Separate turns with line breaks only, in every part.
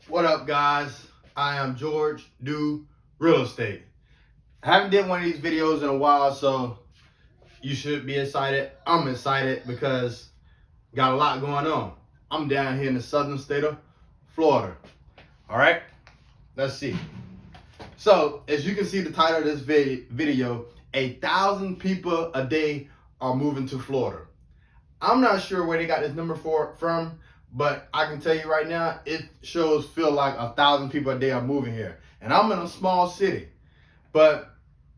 What up, guys? I am George Do Real Estate. I haven't did one of these videos in a while, so you should be excited. I'm excited because got a lot going on. I'm down here in the southern state of Florida. All right, let's see. So as you can see the title of this video, 1,000 people a day are moving to Florida. I'm not sure where they got this number from, but I can tell you right now, it feel like 1,000 people a day are moving here. And I'm in a small city, but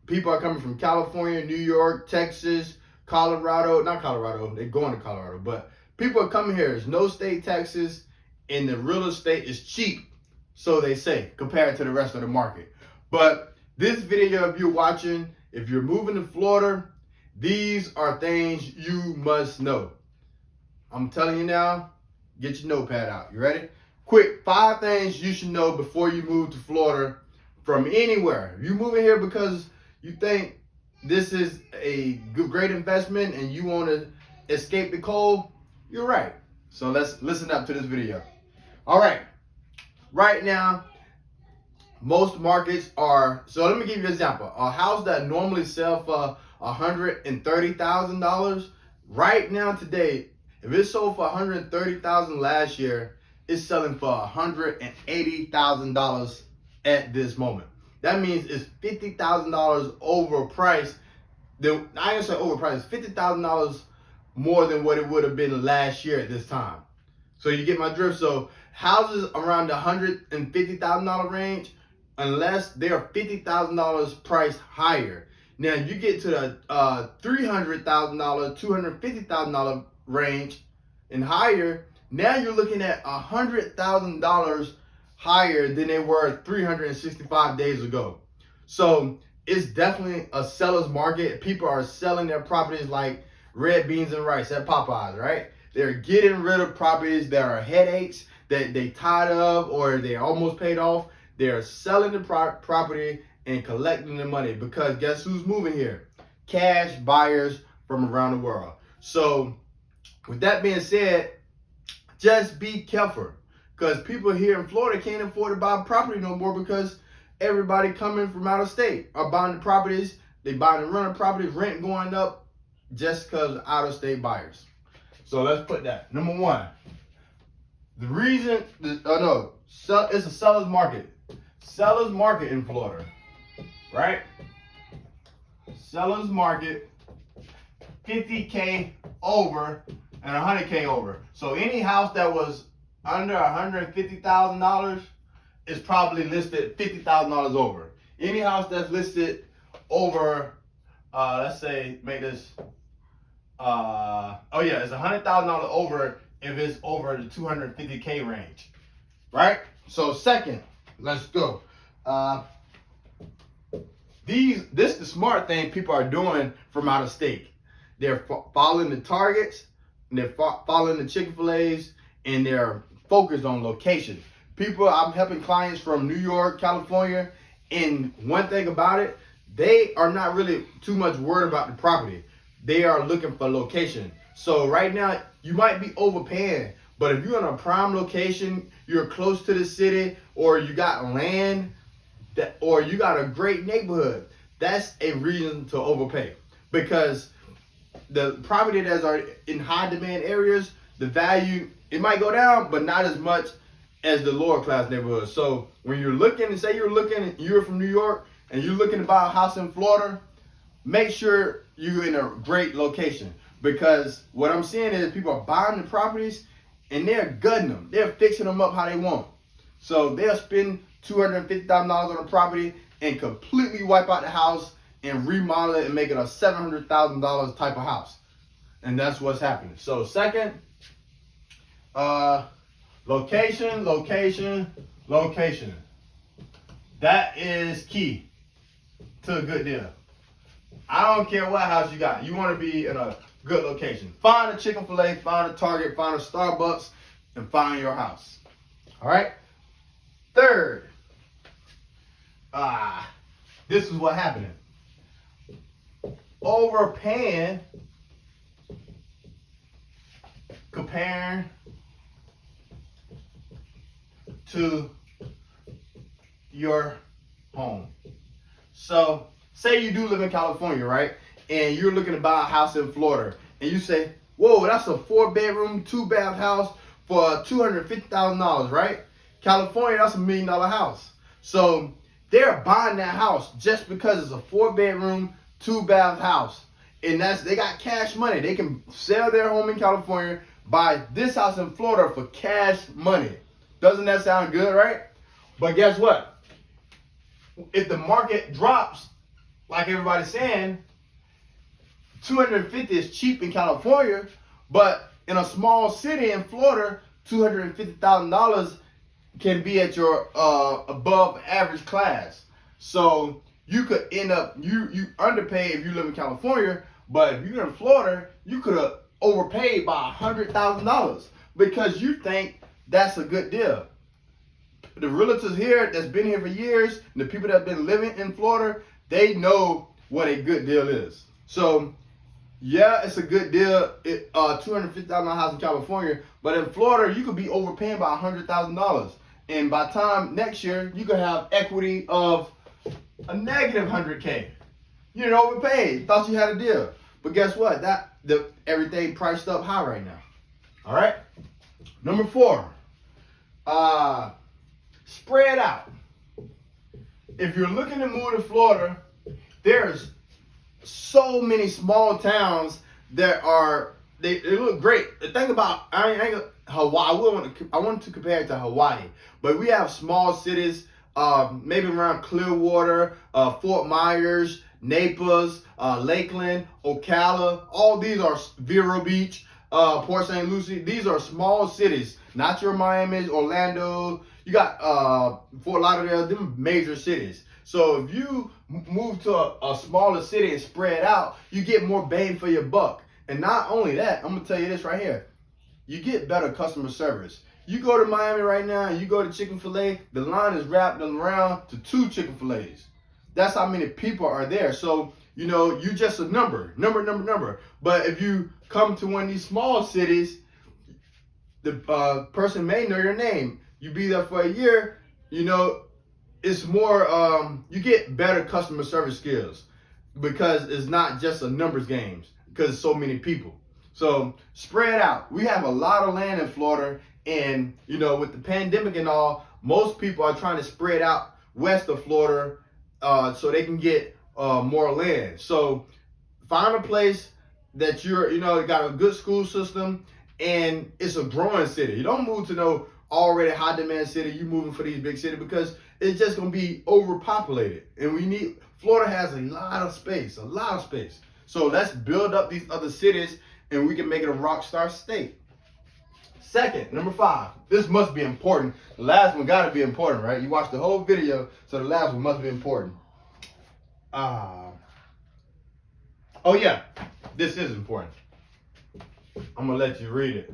people are coming from California, New York, Texas, Colorado, not Colorado, they're going to Colorado, but people are coming here. There's no state taxes and the real estate is cheap, so they say, compared to the rest of the market. But this video, if you're watching, if you're moving to Florida, these are things you must know. I'm telling you now, get your notepad out. You ready? Quick, 5 things you should know before you move to Florida from anywhere. If you're moving here because you think this is a great investment and you want to escape the cold, you're right. So let's listen up to this video. All right. Right now, most markets are, so let me give you an example. A house that normally sells for $130,000, right now today, if it sold for $130,000 last year, it's selling for $180,000 at this moment. That means it's $50,000 overpriced. I ain't say overpriced, $50,000 more than what it would have been last year at this time. So you get my drift. So houses around the $150,000 range, unless they are $50,000 priced higher. Now you get to the $300,000, $250,000 range and higher. Now you're looking at $100,000 higher than they were 365 days ago. So it's definitely a seller's market. People are selling their properties like red beans and rice at Popeyes, right? They're getting rid of properties that are headaches that they tired of or they almost paid off. They're selling the property and collecting the money because guess who's moving here? Cash buyers from around the world. So with that being said, just be careful because people here in Florida can't afford to buy property no more because everybody coming from out of state are buying the properties. They buying and running properties, rent going up just because of out of state buyers. So let's put that. Number 1, the reason, it's a seller's market. Seller's market in Florida, right? Seller's market, 50K over and 100K over. So any house that was under $150,000 is probably listed $50,000 over. Any house that's listed over, let's say, make this, it's $100,000 over if it's over the 250K range, right? So second, let's go. This is the smart thing people are doing from out of state. They're following the Targets, and they're following the Chick-fil-A's, and they're focused on location. I'm helping clients from New York, California, and one thing about it, they are not really too much worried about the property. They are looking for location. So right now, you might be overpaying, but if you're in a prime location, you're close to the city, or you got land, or you got a great neighborhood, that's a reason to overpay. Because the property that are in high demand areas, the value, it might go down, but not as much as the lower class neighborhoods. So when you're looking, and say you're from New York, and you're looking to buy a house in Florida, make sure you're in a great location. Because what I'm seeing is people are buying the properties and they're gutting them. They're fixing them up how they want. So they'll spend $250,000 on a property and completely wipe out the house and remodel it and make it a $700,000 type of house. And that's what's happening. So second, location, location, location. That is key to a good deal. I don't care what house you got. You want to be in a good location. Find a Chick-fil-A, find a Target, find a Starbucks, and find your house. All right? Third, this is what happening. Overpaying, comparing to your home. So, say you do live in California, right? And you're looking to buy a house in Florida. And you say, whoa, that's a 4-bedroom, 2-bath house for $250,000, right? California, that's $1 million house. So they're buying that house just because it's a 4-bedroom, 2-bath house. And they got cash money. They can sell their home in California, buy this house in Florida for cash money. Doesn't that sound good, right? But guess what? If the market drops, like everybody's saying, 250 is cheap in California, but in a small city in Florida, $250,000 can be at your above average class. So you could end up, you underpay if you live in California, but if you're in Florida, you could have overpaid by $100,000 because you think that's a good deal. The realtors here that's been here for years, and the people that have been living in Florida, they know what a good deal is. So yeah, it's a good deal. $250,000 house in California, but in Florida, you could be overpaying by $100,000. And by time next year, you could have equity of a negative $100K. You didn't overpay. Thought you had a deal, but guess what? Everything priced up high right now. All right. Number 4, spread out. If you're looking to move to Florida, there's so many small towns that they look great. The thing about Hawaii, I want to compare it to Hawaii, but we have small cities, maybe around Clearwater, Fort Myers, Naples, Lakeland, Ocala. All these are Vero Beach, Port St. Lucie. These are small cities, not your Miami, Orlando. You got Fort Lauderdale, them major cities. So if you move to a smaller city and spread out, you get more bang for your buck. And not only that, I'm going to tell you this right here. You get better customer service. You go to Miami right now and you go to Chick-fil-A, the line is wrapped around to 2 Chick-fil-A's. That's how many people are there. So, you know, you're just a number. But if you come to one of these small cities, the person may know your name. You be there for a year, you know, it's more, you get better customer service skills because it's not just a numbers game because it's so many people. So spread out. We have a lot of land in Florida, and you know, with the pandemic and all, most people are trying to spread out west of Florida so they can get more land. So find a place that got a good school system and it's a growing city. You don't move to no already high demand city. You moving for these big cities because it's just gonna be overpopulated, and Florida has a lot of space. So let's build up these other cities, and we can make it a rock star state. Second, number 5. This must be important. The last one gotta be important, right? You watched the whole video, so the last one must be important. Oh yeah, this is important. I'm gonna let you read it.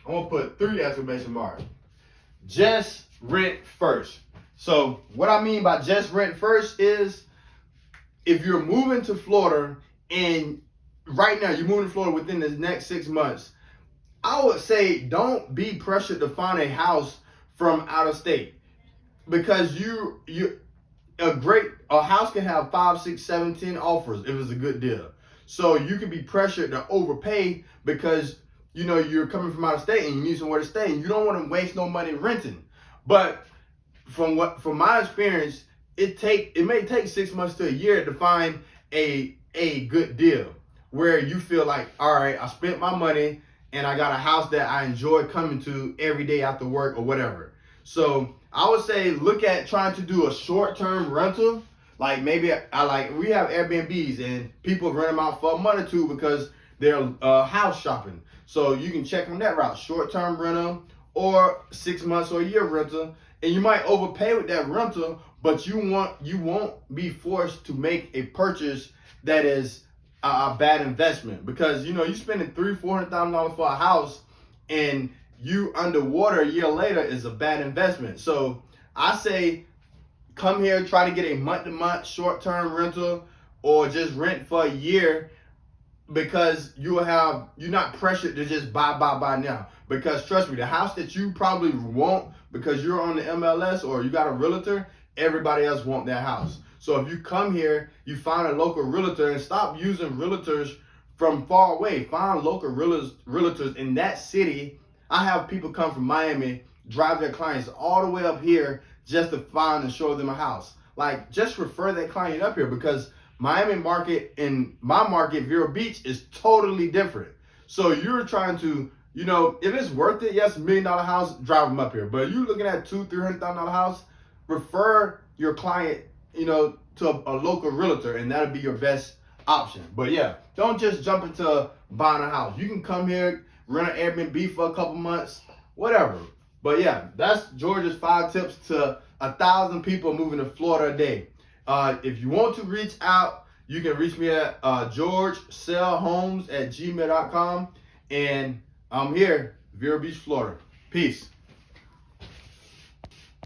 I'm gonna put 3 exclamation marks. Just rent first. So what I mean by just rent first is if you're moving to Florida and right now you're moving to Florida within the next 6 months, I would say don't be pressured to find a house from out of state because a house can have 5, 6, 7, 10 offers if it's a good deal. So you can be pressured to overpay because you're coming from out of state and you need somewhere to stay and you don't want to waste no money renting. But from my experience, it may take 6 months to a year to find a good deal where you feel like, all right, I spent my money and I got a house that I enjoy coming to every day after work or whatever. So I would say look at trying to do a short-term rental, Like maybe we have Airbnbs and people rent them out for a month or two because they're house shopping. So you can check on that route, short-term rental or 6 months or a year rental. And you might overpay with that rental, but you won't be forced to make a purchase that is a bad investment, because you spending $300,000-$400,000 for a house and you underwater a year later is a bad investment. So I say come here, try to get a month-to-month short-term rental or just rent for a year, because you're not pressured to just buy now. Because trust me, the house that you probably want because you're on the MLS or you got a realtor, everybody else want that house. So if you come here, you find a local realtor and stop using realtors from far away. Find local realtors in that city. I have people come from Miami, drive their clients all the way up here just to find and show them a house. Like, just refer that client up here, because Miami market and my market, Vero Beach, is totally different. So you're trying to, if it's worth it, yes, $1 million house, drive them up here. But if you're looking at $200,000-$300,000 house, refer your client, to a local realtor, and that'll be your best option. But yeah, don't just jump into buying a house. You can come here, rent an Airbnb for a couple months, whatever. But yeah, that's George's 5 tips to 1,000 people moving to Florida a day. If you want to reach out, you can reach me at georgesellhomes@gmail.com. And I'm here, Vero Beach, Florida. Peace.